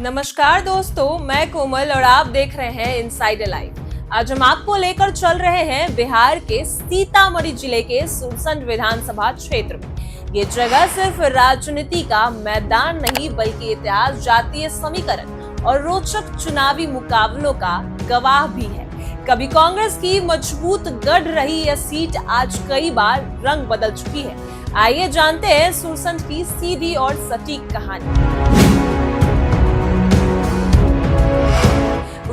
नमस्कार दोस्तों, मैं कोमल और आप देख रहे हैं इनसाइडर लाइव। आज हम आपको लेकर चल रहे हैं बिहार के सीतामढ़ी जिले के सुरसंड विधानसभा क्षेत्र में। ये जगह सिर्फ राजनीति का मैदान नहीं बल्कि इतिहास, जातीय समीकरण और रोचक चुनावी मुकाबलों का गवाह भी है। कभी कांग्रेस की मजबूत गढ़ रही यह सीट आज कई बार रंग बदल चुकी है। आइए जानते हैं सुरसंड की सीधी और सटीक कहानी।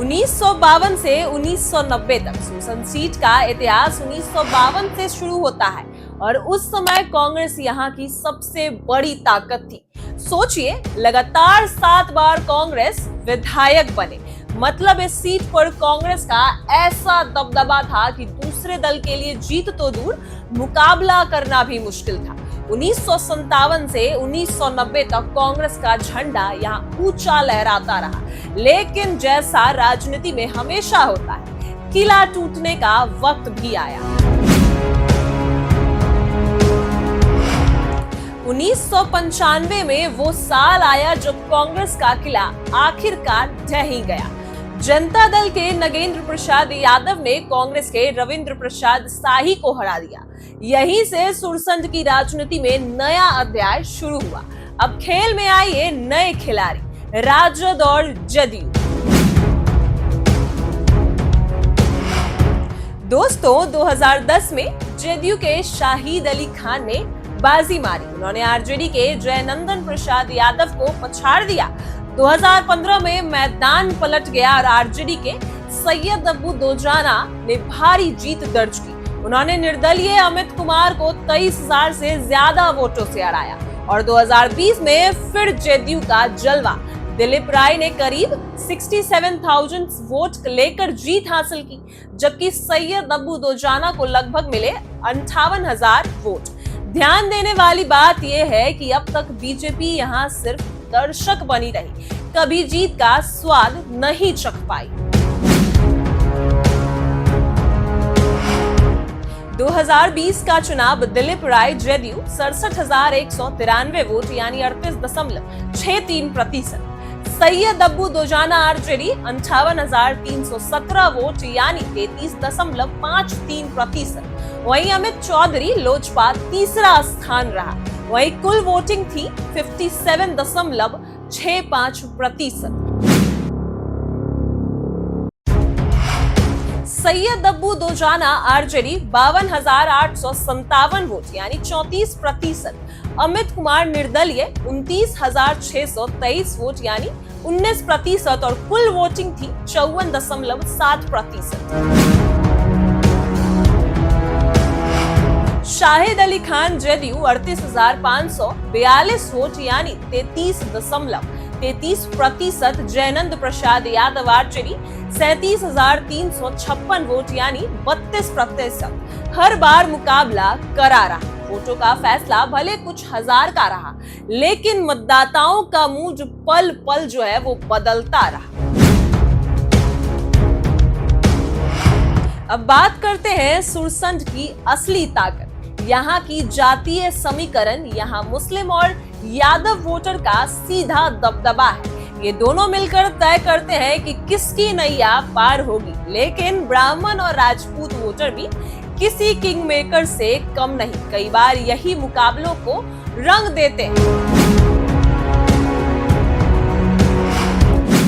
1952 से 1990 तक सुरसंड सीट का इतिहास 1952 से शुरू होता है और उस समय कांग्रेस यहाँ की सबसे बड़ी ताकत थी। सोचिए, लगातार 7 बार कांग्रेस विधायक बने। मतलब इस सीट पर कांग्रेस का ऐसा दबदबा था कि दूसरे दल के लिए जीत तो दूर, मुकाबला करना भी मुश्किल था। 1957 से 1990 तक कांग्रेस का झंडा यहाँ ऊंचा लहराता रहा, लेकिन जैसा राजनीति में हमेशा होता है, किला टूटने का वक्त भी आया। 1995 में वो साल आया जब कांग्रेस का किला आखिरकार ढह ही गया। जनता दल के नगेंद्र प्रसाद यादव ने कांग्रेस के रविंद्र प्रसाद शाही को हरा दिया। यहीं से सुरसंड की राजनीति में नया अध्याय शुरू हुआ। अब खेल में आए नए खिलाड़ी, राजद और जदयू। दोस्तों, 2010 में जदयू के शाहिद अली खान ने बाजी मारी। उन्होंने आरजेडी के जयनंदन प्रसाद यादव को पछाड़ दिया। 2015 में मैदान पलट गया और आरजेडी के सैयद अब्बू दोजाना ने भारी जीत दर्ज की। उन्होंने निर्दलीय अमित कुमार को 23,000 से ज्यादा वोटों से हराया और 2020 में फिर जदयू का जलवा। दिलीप राय ने करीब 67,000 वोट लेकर जीत हासिल की, जबकि सैयद अब्बू दोजाना को लगभग मिले 58,000 वोट। ध्यान देने वाली बात यह है कि अब तक बीजेपी यहाँ सिर्फ दर्शक बनी रही, कभी जीत का स्वाद नहीं चख पाई। 2020 का चुनाव दिलीप राय जदयू 67,193 वोट यानी 38.63%। सैयद अब्बू दोजाना आरजेडी 58,317 वोट यानी 33.53%। वहीं अमित चौधरी लोजपा तीसरा स्थान रहा। वहीं कुल वोटिंग थी 57.65%। सैयद अब्बू दोजाना आरजेडी 52,857 वोट यानी 34%। अमित कुमार निर्दलीय 29,623 वोट यानी 19% और कुल वोटिंग थी 54.7%। शाहिद अली खान जदयू 38,542 वोट यानी 33.33%। जयनंद प्रसाद यादव आरजेडी 37,356 वोट यानी 32%। हर बार मुकाबला करा रहा। वोटों का फैसला भले कुछ हजार का रहा, लेकिन मतदाताओं का मूड पल पल जो है वो बदलता रहा। अब बात करते हैं सुरसंड की असली ताकत, यहाँ की जातीय समीकरण। यहाँ मुस्लिम और यादव वोटर का सीधा दबदबा है। ये दोनों मिलकर तय करते हैं कि किसकी नैया पार होगी, लेकिन ब्राह्मण और राजपूत वोटर भी किसी किंग मेकर से कम नहीं। कई बार यही मुकाबलों को रंग देते हैं।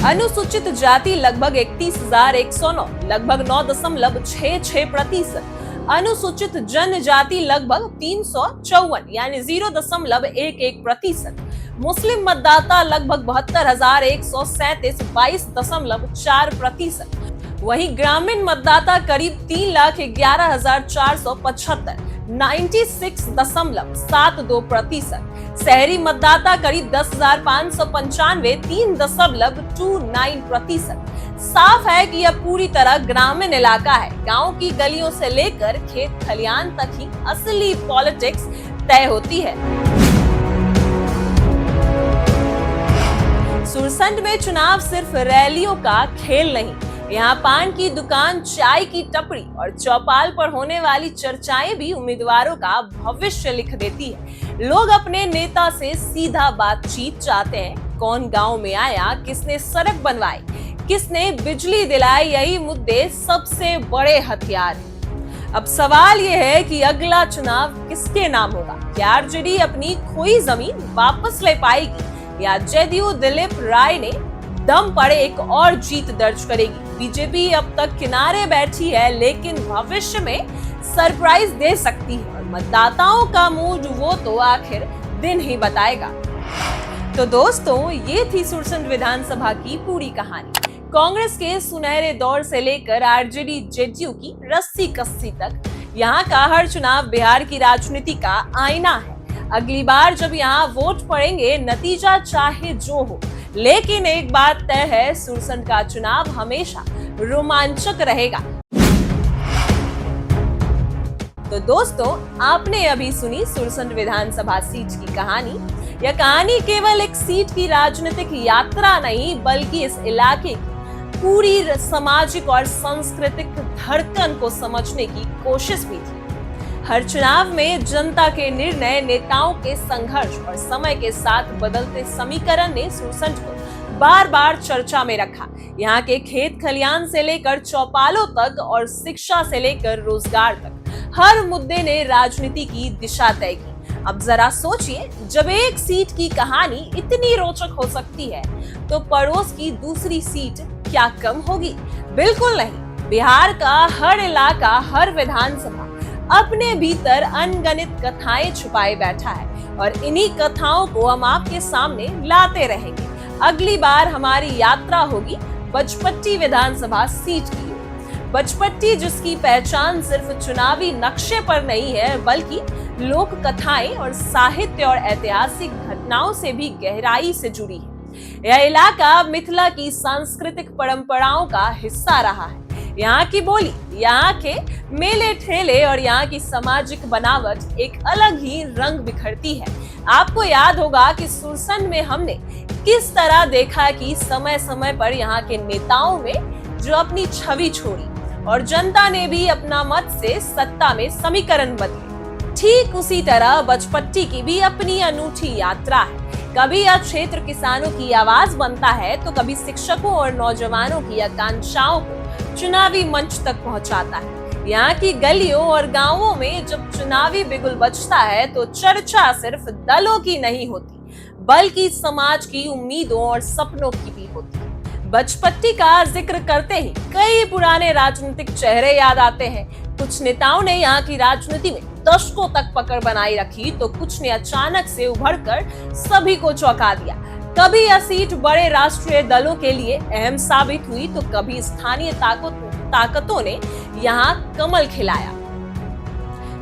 अनुसूचित जाति लगभग 31,109, लगभग 9.66%। अनुसूचित जनजाति लगभग 354 यानी 0.11%। मुस्लिम मतदाता लगभग 72,137, 22.4%। वहीं ग्रामीण मतदाता करीब 3,11,475, 96.72%। शहरी मतदाता करीब 10,595, 3.29%। साफ है कि यह पूरी तरह ग्रामीण इलाका है। गांव की गलियों से लेकर खेत खलियान तक ही असली पॉलिटिक्स तय होती है। सुरसंड में चुनाव सिर्फ रैलियों का खेल नहीं। यहाँ पान की दुकान, चाय की टपरी और चौपाल पर होने वाली चर्चाएं भी उम्मीदवारों का भविष्य लिख देती है। लोग अपने नेता से सीधा बातचीत चाहते हैं, कौन गांव में आया, किसने सड़क बनवाई, किसने बिजली दिलाई, यही मुद्दे सबसे बड़े हथियार हैं। अब सवाल यह है कि अगला चुनाव किसके नाम होगा? क्या आरजेडी अपनी खोई जमीन वापस ले पाएगी या जेडीयू दिलीप राय ने दम पर एक और जीत दर्ज करेगी? बीजेपी अब तक किनारे बैठी है, लेकिन भविष्य में सरप्राइज दे सकती है और मतदाताओं का मूड वो तो आखिर दिन ही बताएगा। तो दोस्तों, ये थी सुरसंड विधानसभा की पूरी कहानी। कांग्रेस के सुनहरे दौर से लेकर आरजेडी जेडीयू की रस्सी कस्सी तक यहाँ का हर चुनाव बिहार की राजनीति का आईना है। अगली बार जब यहाँ वोट पड़ेंगे, नतीजा चाहे जो हो, लेकिन एक बात तय है, सुरसंड का चुनाव हमेशा रोमांचक रहेगा। तो दोस्तों, आपने अभी सुनी सुरसंड विधानसभा सीट की कहानी। यह कहानी केवल एक सीट की राजनीतिक यात्रा नहीं, बल्कि इस इलाके की पूरी सामाजिक और सांस्कृतिक धड़कन को समझने की कोशिश भी थी। हर चुनाव में जनता के निर्णय, नेताओं के संघर्ष और समय के साथ बदलते समीकरण ने सुरसंड को बार बार चर्चा में रखा। यहाँ के खेत खलियान से लेकर चौपालों तक और शिक्षा से लेकर रोजगार तक हर मुद्दे ने राजनीति की दिशा तय की। अब जरा सोचिए, जब एक सीट की कहानी इतनी रोचक हो सकती है, तो पड़ोस की दूसरी सीट क्या कम होगी? बिल्कुल नहीं। बिहार का हर इलाका, हर विधानसभा अपने भीतर अनगिनत कथाएं छुपाए बैठा है और इन्हीं कथाओं को हम आपके सामने लाते रहेंगे। अगली बार हमारी यात्रा होगी बचपट्टी विधानसभा सीट की। बचपट्टी जिसकी पहचान सिर्फ चुनावी नक्शे पर नहीं है, बल्कि लोक कथाएं और साहित्य और ऐतिहासिक घटनाओं से भी गहराई से जुड़ी है। यह इलाका मिथिला की सांस्कृतिक परंपराओं का हिस्सा रहा है। यहाँ की बोली, यहाँ के मेले ठेले और यहाँ की सामाजिक बनावट एक अलग ही रंग बिखरती है। आपको याद होगा कि सुरसंड में हमने किस तरह देखा कि समय समय पर यहाँ के नेताओं में जो अपनी छवि छोड़ी और जनता ने भी अपना मत से सत्ता में समीकरण बदले। ठीक उसी तरह बचपट्टी की भी अपनी अनूठी यात्रा है। कभी यह क्षेत्र किसानों की आवाज बनता है, तो कभी शिक्षकों और नौजवानों की आकांक्षाओं को चुनावी मंच तक पहुंचाता है। यहाँ की गलियों और गांवों में जब चुनावी बिगुल बजता है, तो चर्चा सिर्फ दलों की नहीं होती, बल्कि समाज की उम्मीदों और सपनों की भी होती है। बचपट्टी का जिक्र करते ही कई पुराने राजनीतिक चेहरे याद आते हैं। कुछ नेताओं ने यहाँ की राजनीति में दशकों तक पकड़ बनाई रखी, तो कुछ ने अचानक से उभरकर सभी को चौंका दिया। कभी यह सीट बड़े राष्ट्रीय दलों के लिए अहम साबित हुई, तो कभी स्थानीय ताकतों ने यहाँ कमल खिलाया,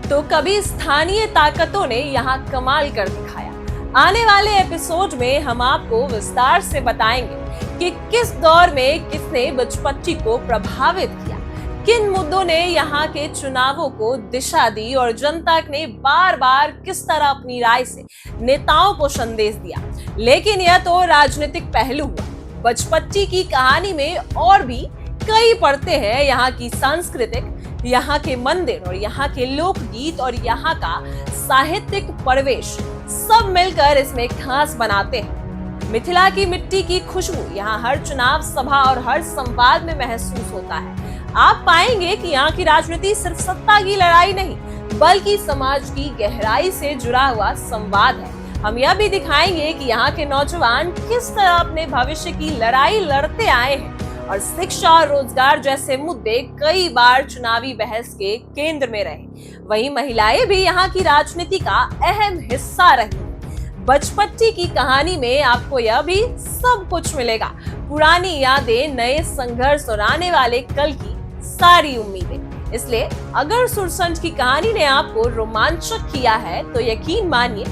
तो कभी स्थानीय ताकतों ने यहाँ कमाल कर दिखाया। आने वाले एपिसोड में हम आपको विस्तार से बताएंगे कि किस दौर में किसने बचपट्टी को प्रभावित किया, किन मुद्दों ने यहाँ के चुनावों को दिशा दी और जनता ने बार बार किस तरह अपनी राय से नेताओं को संदेश दिया। लेकिन यह तो राजनीतिक पहलू हुआ। बचपट्टी की कहानी में और भी कई परतें हैं। यहाँ की सांस्कृतिक, यहाँ के मंदिर और यहाँ के लोकगीत और यहाँ का साहित्यिक परिवेश सब मिलकर इसमें खास बनाते हैं। मिथिला की मिट्टी की खुशबू यहाँ हर चुनाव सभा और हर संवाद में महसूस होता है। आप पाएंगे कि यहाँ की राजनीति सिर्फ सत्ता की लड़ाई नहीं, बल्कि समाज की गहराई से जुड़ा हुआ संवाद है। हम यह भी दिखाएंगे कि यहाँ के नौजवान किस तरह अपने भविष्य की लड़ाई लड़ते आए हैं और शिक्षा और रोजगार जैसे मुद्दे कई बार चुनावी बहस के केंद्र में रहे। वहीं महिलाएं भी यहाँ की राजनीति का अहम हिस्सा रही। बचपट्टी की कहानी में आपको यह भी सब कुछ मिलेगा, पुरानी यादें, नए संघर्ष और आने वाले कल की सारी उम्मीदें। इसलिए अगर सुरसंड की कहानी ने आपको रोमांचक किया है, तो यकीन मानिए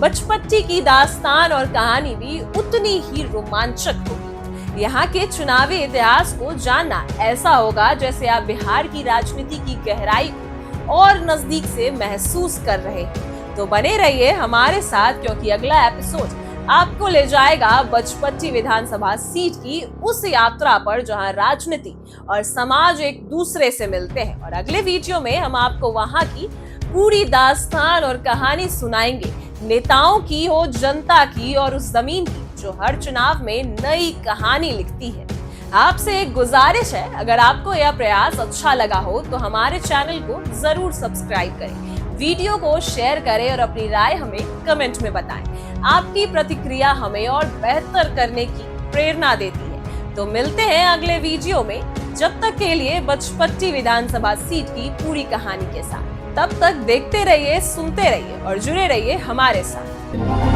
बचपट्टी की दास्तान और कहानी भी उतनी ही रोमांचक होगी। यहाँ के चुनावी इतिहास को जानना ऐसा होगा जैसे आप बिहार की राजनीति की गहराई को और नजदीक से महसूस कर रहे हैं। तो बने रहिए हमारे साथ, क्योंकि अगला एपिसोड आपको ले जाएगा बचपट्टी विधानसभा सीट की उस यात्रा पर जहां राजनीति और समाज एक दूसरे से मिलते हैं। और अगले वीडियो में हम आपको वहां की पूरी दास्तान और कहानी सुनाएंगे, नेताओं की हो, जनता की और उस जमीन की जो हर चुनाव में नई कहानी लिखती है। आपसे एक गुजारिश है, अगर आपको यह प्रयास अच्छा लगा हो तो हमारे चैनल को जरूर सब्सक्राइब करें, वीडियो को शेयर करें और अपनी राय हमें कमेंट में बताएं। आपकी प्रतिक्रिया हमें और बेहतर करने की प्रेरणा देती है। तो मिलते हैं अगले वीडियो में, जब तक के लिए बचपट्टी विधानसभा सीट की पूरी कहानी के साथ। तब तक देखते रहिए, सुनते रहिए और जुड़े रहिए हमारे साथ।